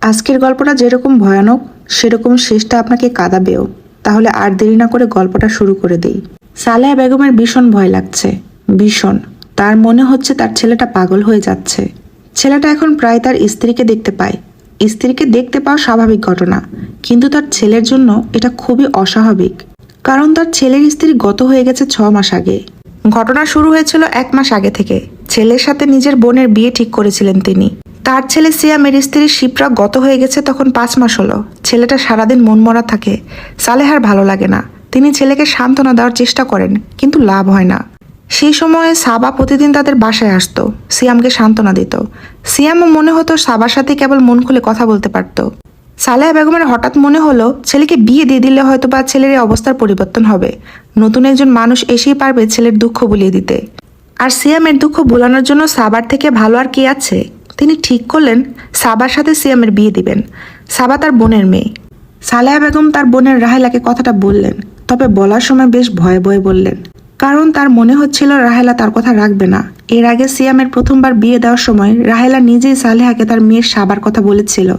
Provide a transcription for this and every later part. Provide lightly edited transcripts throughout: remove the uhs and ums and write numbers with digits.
আজকের গল্পটা যেরকম ভয়ানক সেরকম শেষটা আপনাকে কাঁদাবেও। তাহলে আর দেরি না করে গল্পটা শুরু করে দেই। সালেহা বেগমের ভীষণ ভয় লাগছে, ভীষণ। তার মনে হচ্ছে তার ছেলেটা পাগল হয়ে যাচ্ছে। ছেলেটা এখন প্রায় তার স্ত্রীকে দেখতে পায়। স্ত্রীকে দেখতে পাওয়া স্বাভাবিক ঘটনা, কিন্তু তার ছেলের জন্য এটা খুবই অস্বাভাবিক। কারণ তার ছেলের স্ত্রী গত হয়ে গেছে 6 মাস আগে। ঘটনা শুরু হয়েছিল 1 মাস আগে থেকে। ছেলের সাথে নিজের বোনের বিয়ে ঠিক করেছিলেন তিনি। তার ছেলে সিয়ামের স্ত্রী শিপ্রা গত হয়ে গেছে তখন 5 মাস হলো। ছেলেটা সারাদিন মনমরা থাকে। সালেহার ভালো লাগে না। তিনি ছেলেকে সান্ত্বনা দেওয়ার চেষ্টা করেন, কিন্তু লাভ হয় না। সেই সময়ে সাবা প্রতিদিন তাদের বাসায় আসতো, সিয়ামকে সান্ত্বনা দিত। সিয়ামও মনে হতো সাবার সাথে কেবল মন খুলে কথা বলতে পারত। সালেহা বেগমের হঠাৎ মনে হলো ছেলেকে বিয়ে দিয়ে দিলে হয়তো বা ছেলের এই অবস্থার পরিবর্তন হবে। নতুন একজন মানুষ এসেই পারবে ছেলের দুঃখ ভুলিয়ে দিতে। আর সিয়ামের দুঃখ ভোলানোর জন্য সাবার থেকে ভালো আর কে আছে। তিনি ঠিক করলেন সাবার সাথে সিয়ামের বিয়ে দিবেন। সাবা তার বোনের মেয়ে। সালেহা বেগম তার বোনের রাহেলাকে কথাটা বললেন, তবে বলার সময় বেশ ভয়ে ভয়ে বললেন। কারণ তার মনে হচ্ছিল রাহেলা তার কথা রাখবে না। এর আগে সিয়ামের প্রথমবার বিয়ে দেওয়ার সময় রাহেলা নিজেই সালেহাকে তার মেয়ের সাবার কথা বলেছিল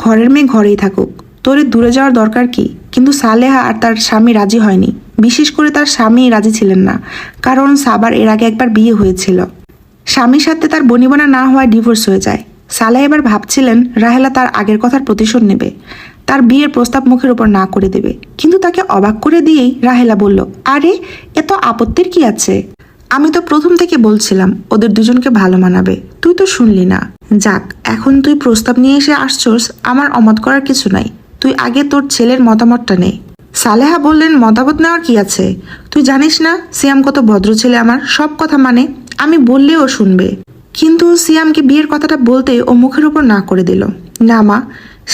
ঘরের মেয়ে ঘরেই থাকুক, তোর দূরে যাওয়ার দরকার কি। কিন্তু সালেহা আর তার স্বামী রাজি হয়নি। বিশেষ করে তার স্বামী রাজি ছিলেন না, কারণ সাবার এর আগে একবার বিয়ে হয়েছিল। স্বামীর সাথে তার বনিবনা না হওয়ায় ডিভোর্স হয়ে যায়। সালেহা এবার ভাবছিলেন রাহেলা তার আগের কথার প্রতিশোধ নেবে, তার বিয়ের প্রস্তাব মুখের উপর না করে দেবে। কিন্তু তাকে অবাক করে দিয়েই রাহেলা বলল, আরে এত আপত্তির কি আছে? আমি তো প্রথম থেকে বলছিলাম ওদের দুজনকে ভালো মানাবে, তুই তো শুনলি না। যাক, এখন তুই প্রস্তাব নিয়ে এসে আসছোস, আমার অমত করার কিছু নাই। তুই আগে তোর ছেলের মতামতটা নে। সালেহা বললেন, মতামত নেওয়ার কি আছে? তুই জানিস না সিয়াম কত ভদ্র ছেলে, আমার সব কথা মানে, আমি বললে ও শুনবে। কিন্তু সিয়ামকে বিয়ের কথাটা বলতে ও মুখের উপর না করে দিল। না মা,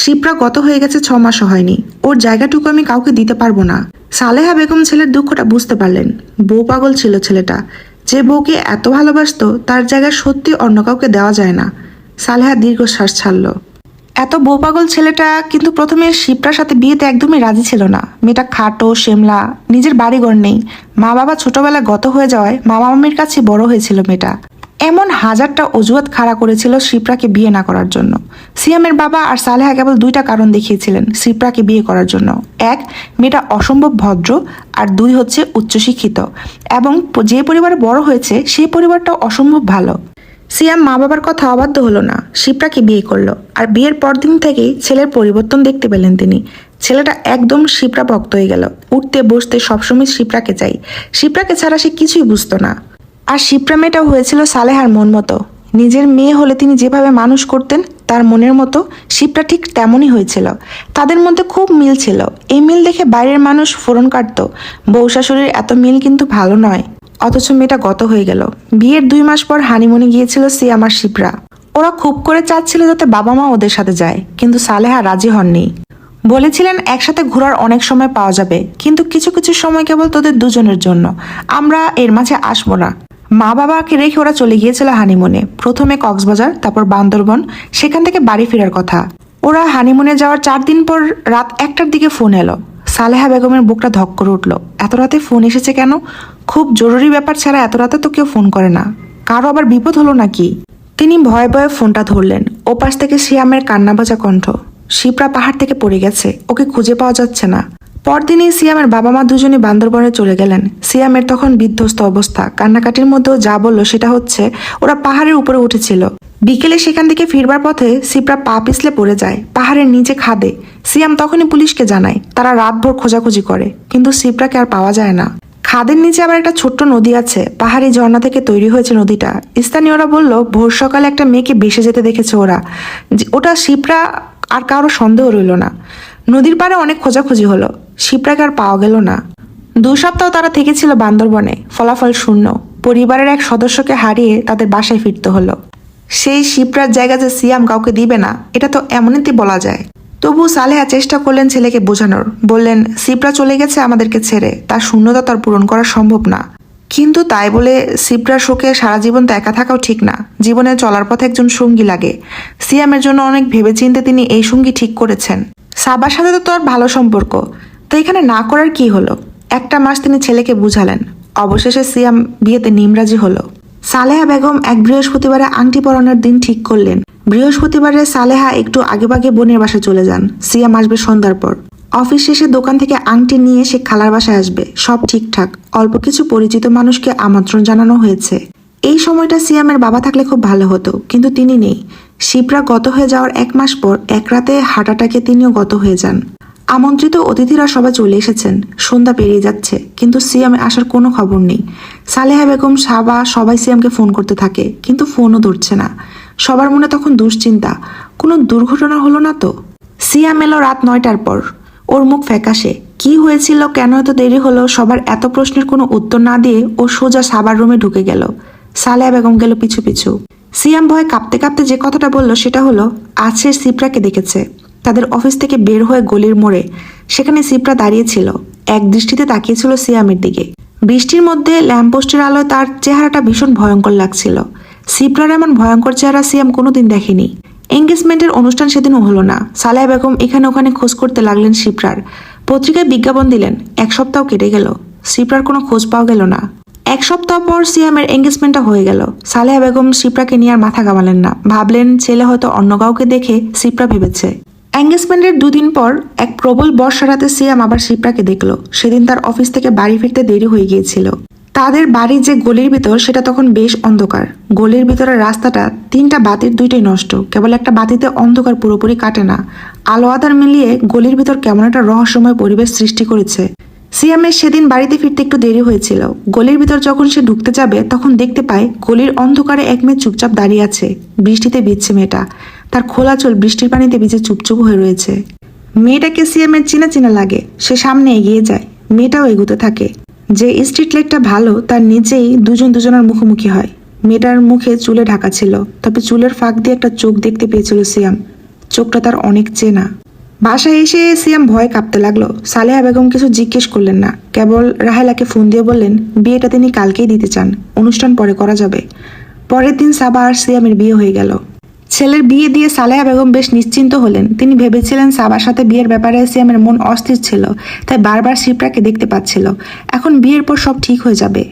শিপ্রা গত হয়ে গেছে 6 মাসও হয়নি, ওর জায়গাটুকু আমি কাউকে দিতে পারবো না। সালেহা বেগম ছেলের দুঃখটা বুঝতে পারলেন। বউ পাগল ছিল ছেলেটা। যে বউকে এত ভালোবাসতো তার জায়গায় সত্যি অন্য কাউকে দেওয়া যায় না। সালেহা দীর্ঘশ্বাস ছাড়ল। এত বউ পাগল ছেলেটা কিন্তু প্রথমে শিপ্রার সাথে বিয়েতে একদমই রাজি ছিল না। মেয়েটা খাটো, শ্যামলা, নিজের বাড়িঘর নেই। মা বাবা ছোটবেলায় গত হয়ে যাওয়ায় মামা মামির কাছে বড় হয়েছিল মেয়েটা। এমন হাজারটা অজুহাত খাড়া করেছিল শিপ্রাকে বিয়ে না করার জন্য। সিয়ামের বাবা আর সালেহা কেবল 2টা কারণ দেখিয়েছিলেন শিপ্রাকে বিয়ে করার জন্য। 1, মেয়েটা অসম্ভব ভদ্র, আর 2 হচ্ছে উচ্চশিক্ষিত, এবং যে পরিবারে বড় হয়েছে সেই পরিবারটাও অসম্ভব ভালো। সিয়াম মা বাবার কথা অবাধ্য হলো না, শিপ্রাকে বিয়ে করলো। আর বিয়ের পরদিন থেকেই ছেলের পরিবর্তন দেখতে পেলেন তিনি। ছেলেটা একদম শিপ্রা ভক্ত হয়ে গেল। উঠতে বসতে সবসময় শিপ্রাকে চাই। শিপ্রাকে ছাড়া সে কিছুই বুঝতো না। আর শিপ্রা মেয়েটাও হয়েছিল সালেহার মন মতো। নিজের মেয়ে হলে তিনি যেভাবে মানুষ করতেন তার মনের মতো, শিপ্রা ঠিক তেমনই হয়েছিল। তাদের মধ্যে খুব মিল ছিল। এই মিল দেখে বাইরের মানুষ ফোরন কাটতো, বউ শাশুড়ির এত মিল কিন্তু ভালো নয়। অথচ মেয়েটা গত হয়ে গেল। বিয়ের 2 মাস পর হানিমুনে গিয়েছিল সিয়াম আর শিপ্রা। ওরা খুব করে চাচ্ছিল যাতে বাবা মা ওদের সাথে যায়, কিন্তু সালেহা রাজি হননি। বলেছিলেন একসাথে ঘোরার অনেক সময় পাওয়া যাবে, কিন্তু কিছু কিছু সময় কেবল তোদের দুজনের জন্য, আমরা এর মাঝে আসবো না। মা বাবাকে রেখে ওরা চলে গিয়েছিল হানিমুনে। প্রথমে কক্সবাজার, তারপর বান্দরবন, সেখান থেকে বাড়ি ফেরার কথা। ওরা হানিমুনে যাওয়ার 4 দিন পর রাত 1টার দিকে ফোন এলো। সালেহা বেগমের বুকটা ধক করে উঠল। এত রাতে ফোন এসেছে কেন? খুব জরুরি ব্যাপার ছাড়া এত রাতে তো কেউ ফোন করে না। কারো আবার বিপদ হলো নাকি? তিনি ভয়ে ভয়ে ফোনটা ধরলেন। ওপাশ থেকে সিয়ামের কান্না ভাজা কণ্ঠ। শিপ্রা পাহাড় থেকে পড়ে গেছে, ওকে খুঁজে পাওয়া যাচ্ছে না। পরদিনই সিয়ামের বাবা মা দুজনে বান্দরবনে চলে গেলেন। সিয়ামের তখন বিধ্বস্ত অবস্থা। কান্নাকাটির মধ্যেও যা বলল সেটা হচ্ছে ওরা পাহাড়ের উপরে উঠেছিল। বিকেলে সেখান থেকে ফিরবার পথে শিপ্রা পা পিছলে পড়ে যায় পাহাড়ের নিচে খাদে। সিয়াম তখনই পুলিশকে জানায়। তারা রাতভর খোঁজাখুঁজি করে, কিন্তু শিপ্রাকে আর পাওয়া যায় না। খাদের নিচে আবার একটা ছোট্ট নদী আছে। পাহাড়ি ঝর্ণা থেকে তৈরি হয়েছে নদীটা। স্থানীয়রা বলল ভোর সকালে একটা মেয়েকে ভেসে যেতে দেখেছে ওরা। ওটা শিপ্রা, আর কারো সন্দেহ রইল না। নদীর পাড়ে অনেক খোঁজাখুঁজি হলো, শিপ্রাকে আর পাওয়া গেল না। 2 সপ্তাহ তারা থেকেছিল বান্দরবনে, ফলাফল শূন্য। পরিবারের এক সদস্যকে হারিয়ে তাদের বাসায় ফিরতে হলো। সেই শিপ্রার জায়গা যে সিয়াম কাউকে দিবে না, এটা তো এমনিতেই বলা যায়। তবু সালেহা চেষ্টা করলেন ছেলেকে বোঝানোর। বললেন শিপ্রা চলে গেছে আমাদেরকে ছেড়ে, তার শূন্যতা তার পূরণ করা সম্ভব না। কিন্তু তাই বলে শিপ্রার শোকে সারা জীবন তো একা থাকাও ঠিক না। জীবনে চলার পথে একজন সঙ্গী লাগে। সিয়ামের জন্য অনেক ভেবেচিন্তে তিনি এই সঙ্গী ঠিক করেছেন। সাবার সাথে তো তোর ভালো সম্পর্ক, তো এখানে না করার কি হলো? 1টা মাস তিনি ছেলেকে বুঝালেন। অবশেষে সিয়াম বিয়েতে নিমরাজি হলো। সালেহা বেগম এক বৃহস্পতিবারে আংটি পরানোর দিন ঠিক করলেন। বৃহস্পতিবারে সালেহা একটু আগেভাগে বোনের বাসায় চলে যান। সিয়াম আসবে সন্ধ্যার পর। অফিস শেষে দোকান থেকে আংটি নিয়ে সে খালার বাসায় আসবে। সব ঠিকঠাক, অল্প কিছু পরিচিত মানুষকে আমন্ত্রণ জানানো হয়েছে। এই সময়টা সিয়ামের বাবা থাকলে খুব ভালো হতো, কিন্তু তিনি নেই। শিপ্রা গত হয়ে যাওয়ার 1 মাস পর এক রাতে হার্ট অ্যাটাকে তিনিও গত হয়ে যান। আমন্ত্রিত অতিথিরা সবাই চলে এসেছেন। সন্ধ্যা পেরিয়ে যাচ্ছে, কিন্তু সিয়ামে আসার কোনো খবর নেই। সালেহা বেগম, সাবা সবাই সিয়ামকে ফোন করতে থাকে, কিন্তু ফোনও ধরছে না। সবার মনে তখন দুশ্চিন্তা, কোনো দুর্ঘটনা হলো না তো। সিয়াম এলো রাত 9টার পর। ওর মুখ ফ্যাকাশে। কি হয়েছিল, কেন এত দেরি হলো, সবার এত প্রশ্নের কোনো উত্তর না দিয়ে ও সোজা সাবার রুমে ঢুকে গেল। সালেহা বেগম গেল পিছু পিছু। সিয়াম ভয়ে কাঁপতে কাঁপতে যে কথাটা বলল সেটা হলো, আজ সে সিপ্রাকে দেখেছে তাদের অফিস থেকে বের হয়ে গলির মোড়ে। সেখানে সিপ্রা দাঁড়িয়েছিল, এক দৃষ্টিতে তাকিয়েছিল সিয়ামের দিকে। বৃষ্টির মধ্যে ল্যাম্পপোস্টের আলোয় তার চেহারাটা ভীষণ ভয়ঙ্কর লাগছিল। সিপ্রার এমন ভয়ঙ্কর চেহারা সিয়াম কোনোদিন দেখেনি। এঙ্গেজমেন্টের অনুষ্ঠান সেদিনও হলো না। সালেহা বেগম এখানে ওখানে খোঁজ করতে লাগলেন সিপ্রার। পত্রিকায় বিজ্ঞাপন দিলেন। 1 সপ্তাহ কেটে গেল, সিপ্রার কোনো খোঁজ পাওয়া গেল না। 1 সপ্তাহ পর সিয়ামের এঙ্গেজমেন্টটা হয়ে গেল। সালেহা বেগম সিপ্রাকে নিয়ে আর মাথা ঘামালেন না। ভাবলেন ছেলে হয়তো অন্য কাউকে দেখে সিপ্রা ভেবেছে। এঙ্গেজমেন্টের 2 দিন পর এক প্রবল বর্ষা রাতে সিয়াম আবার সিপ্রাকে দেখল। সেদিন তার অফিস থেকে বাড়ি ফিরতে দেরি হয়ে গিয়েছিল। তাদের বাড়ি যে গলির ভিতর সেটা তখন বেশ অন্ধকার। গলির ভিতরের রাস্তাটা 3টা বাতির 2টাই নষ্ট। কেবল একটা বাতিতে অন্ধকার পুরোপুরি কাটে না, আলো আধার মিলিয়ে গলির ভিতর কেমন একটা রহস্যময় পরিবেশ সৃষ্টি করেছে। সিয়ামের সেদিন বাড়িতে ফিরতে একটু দেরি হয়েছিল। গলির ভিতর যখন সে ঢুকতে যাবে তখন দেখতে পায় গলির অন্ধকারে এক মেয়ে চুপচাপ দাঁড়িয়ে আছে। বৃষ্টিতে ভিজছে মেয়েটা, তার খোলা চুল বৃষ্টির পানিতে ভিজে চুপচুপ হয়ে রয়েছে। মেয়েটাকে সিয়ামের চেনা চেনা লাগে। সে সামনে এগিয়ে যায়, মেয়েটাও এগোতে থাকে। যে স্ট্রিট লাইটটা ভালো তার নিচেই দুজনের মুখোমুখি হয়। মেয়েটার মুখে চুলে ঢাকা ছিল, তবে চুলের ফাঁক দিয়ে একটা চোখ দেখতে পেয়েছিল সিয়াম। চোখটা তার অনেক চেনা। বাসায় এসে সিয়াম ভয় কাঁপতে লাগলো। সালেহা বেগম কিছু জিজ্ঞেস করলেন না, কেবল রাহেলাকে ফোন দিয়ে বললেন বিয়েটা তিনি কালকেই দিতে চান, অনুষ্ঠান পরে করা যাবে। পরের দিন সাবা আর সিয়ামের বিয়ে হয়ে গেল। ছেলের বিয়ে দিয়ে সালেহা বেগম বেশ নিশ্চিন্ত হলেন। তিনি ভেবেছিলেন সাবার সাথে বিয়ের ব্যাপারে সিয়ামের মন অস্থির ছিল, তাই বারবার সিপ্রাকে দেখতে পাচ্ছিল। এখন বিয়ের পর সব ঠিক হয়ে যাবে।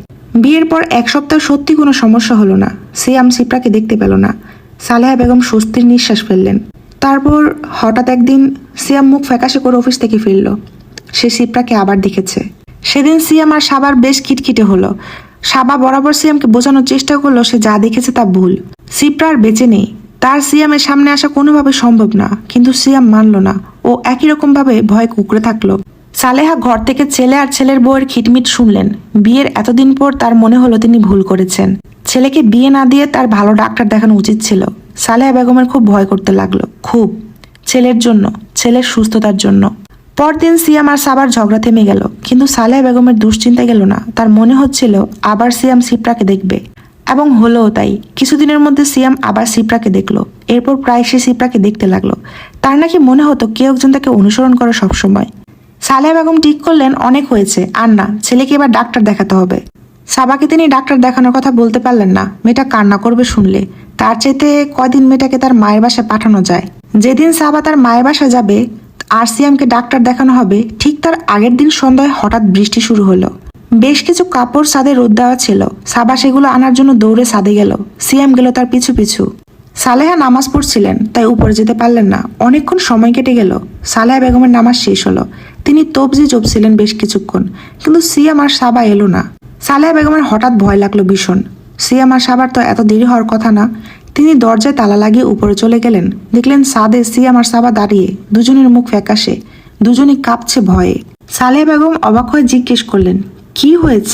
বিয়ের পর 1 সপ্তাহ সত্যি কোনো সমস্যা হলো না। সিয়াম সিপ্রাকে দেখতে পেল না। সালেহা বেগম স্বস্তির নিঃশ্বাস ফেললেন। তারপর হঠাৎ একদিন সিয়াম মুখ ফ্যাকাশে করে অফিস থেকে ফিরল। সে সিপ্রাকে আবার দেখেছে। সেদিন সিয়াম আর সাবার বেশ খিটখিটে হলো। সাবা বরাবর সিয়ামকে বোঝানোর চেষ্টা করলো সে যা দেখেছে তা ভুল। সিপ্রা আর বেঁচে নেই, তার সিয়ামের সামনে আসা কোনোভাবে সম্ভব না। কিন্তু সিয়াম মানল না। ও একই রকম ভাবে ভয় কুঁকড়ে থাকলো। সালেহা ঘর থেকে ছেলে আর ছেলের বউয়ের খিটমিট শুনলেন। বিয়ের এতদিন পর তার মনে হলো তিনি ভুল করেছেন। ছেলেকে বিয়ে না দিয়ে তার ভালো ডাক্তার দেখানো উচিত ছিল। সালেহা বেগমের খুব ভয় করতে লাগলো, খুব। ছেলের জন্য, ছেলের সুস্থতার জন্য। পরদিন সিয়াম আর সাবার ঝগড়া থেমে গেল, কিন্তু সালেহা বেগমের দুশ্চিন্তা গেল না। তার মনে হচ্ছিল আবার সিয়াম সিপ্রাকে দেখবে, এবং হলোও তাই। কিছুদিনের মধ্যে সিয়াম আবার সিপ্রাকে দেখলো। এরপর প্রায় সে সিপ্রাকে দেখতে লাগলো। তার নাকি মনে হতো কেউ একজন তাকে অনুসরণ করে সবসময়। সালেহা বেগম ঠিক করলেন অনেক হয়েছে, আর না, ছেলেকে এবার ডাক্তার দেখাতে হবে। সাবাকে তিনি ডাক্তার দেখানোর কথা বলতে পারলেন না, মেয়েটা কান্না করবে শুনলে। তার চাইতে কয়দিন মেয়েটাকে তার মায়ের বাসায় পাঠানো যায়। যেদিন সাবা তার মায়ের বাসায় যাবে আর সিয়ামকে ডাক্তার দেখানো হবে, ঠিক তার আগের দিন সন্ধ্যায় হঠাৎ বৃষ্টি শুরু হলো। বেশ কিছু কাপড় ছাদে রোদ দেওয়া ছিল। সাবা সেগুলো আনার জন্য দৌড়ে ছাদে গেল। সিয়াম গেল তার পিছু পিছু। সালেহা নামাজ পড়ছিলেন, তাই উপরে যেতে পারলেন না। অনেকক্ষণ সময় কেটে গেল। সালেহা বেগমের নামাজ শেষ হলো। তিনি তবজি জপছিলেন বেশ কিছুক্ষণ, কিন্তু সিয়াম আর সাবা এলো না। সালেহা বেগমের হঠাৎ ভয় লাগলো ভীষণ। সিয়াম আর সাবার তো এত দেরি হওয়ার কথা না। তিনি দরজায় তালা লাগিয়ে উপরে চলে গেলেন। দেখলেন ছাদে সিয়াম আর সাবা দাঁড়িয়ে, দুজনের মুখ ফ্যাকাশে, দুজনই কাঁপছে ভয়ে। সালেহা বেগম অবাক হয়ে জিজ্ঞেস করলেন, কি হয়েছে?